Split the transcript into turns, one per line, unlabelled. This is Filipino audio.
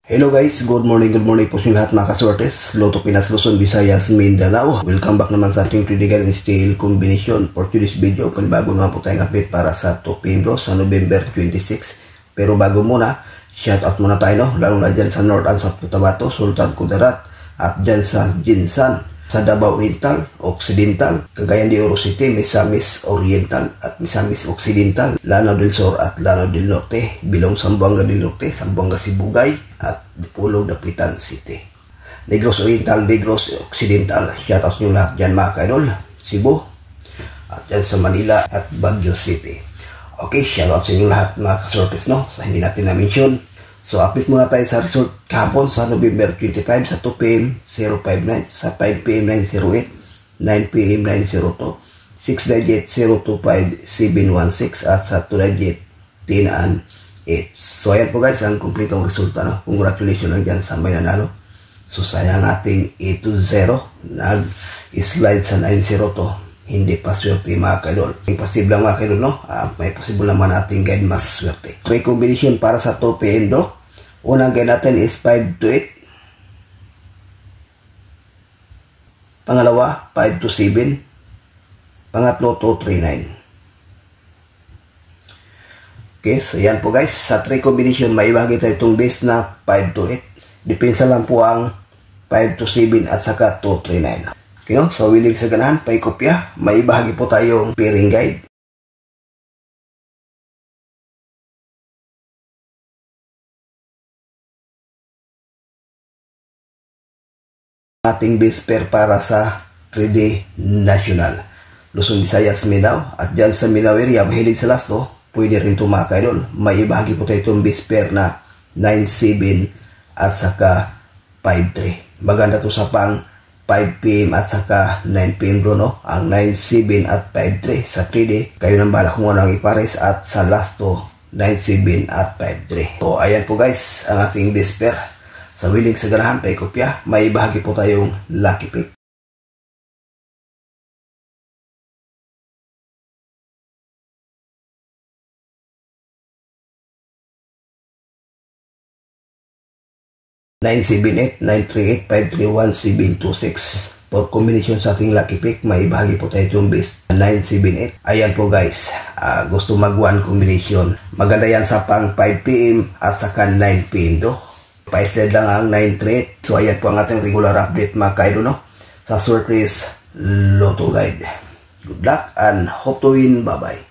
Hello guys, good morning po sa lahat mga kasortes. Lotto Pinas, Luzon, Visayas, Mindanao. Welcome back naman sa ating critical and steel combination. For today's video, panibago naman po tayong update para sa 2 PM sa November 26. Pero bago muna, shout out muna tayo, lalo na dyan sa North and South Cotabato, Sultan Kudarat, at dyan sa Jinsan, sa Davao Oriental, Occidental, Cagayan de Oro City, Misamis Oriental at Misamis Occidental, Lanao del Sur at Lanao del Norte, Bilong Zamboanga del Norte, Zamboanga Sibugay at Dipolog Dapitan City. Negros Oriental, Negros Occidental, shoutout nyo lahat dyan mga kaidol, Cebu, at dyan sa Manila at Baguio City. Okay, shoutout sa inyo lahat mga kasortes, no? Sa hindi natin na-mention. So, update muna tayo sa result kahapon sa November 25 sa 2 PM 059, sa 5 PM 908, 9 PM 902, 698 025 716 at sa 298 10 So, ayan po guys, ang kumpletong resulta. No? Congratulations lang dyan sa may nanalo. So, sayang ating 8-0. Nag-slide sa 902. Hindi pa swerte mga kaidol. May posible lang mga kaidol, no? May posible naman ating guide mas swerte. 3 combination para sa 2 PM do. Unang guide natin is 5-8. Pangalawa, 5-7. Pangatlo, 2-3-9. Okay, so yan po guys. Sa 3 combination, may ibahagi tayo itong base na 5-8. Depensa lang po ang 5-7 at saka 2-3-9. Okay, no? So, willing sa ganahan, paikopya. May ibahagi po tayong pairing guide. Ating base pair para sa 3D National. Luzon, Visayas, Mindanao. At dyan sa Mindanao area, mahilig sa lasto, pwede rin tumaka doon. May ibahagi po tayo itong base pair na 9-7 at saka 5-3. Maganda to sa pang 5 PM at saka 9 PM bro, no? Ang 9-7 at 5-3 sa 3D. Kayo nang balak mo nang ipares at sa lasto 9-7 at 5-3. So ayan po guys, ang ating base pair. Sa willing sa ganahan, paikopya, may bahagi po tayong lucky pick. Nine, 7, 8, 9, 3, 8, 5, 3, 1, 7, 2, 6. For combination sa ating lucky pick, may bahagi po tayo itong base 9, 7, 8. Ayan po guys, gusto mag-1 combination. Maganda yan sa pang 5 PM at saka 9 PM do. Pa-slide lang ang 9-3. So ayan po ang ating regular update mga kaidol, no? Sa Surprise Lotto Guide. Good luck and hope to win. Bye-bye.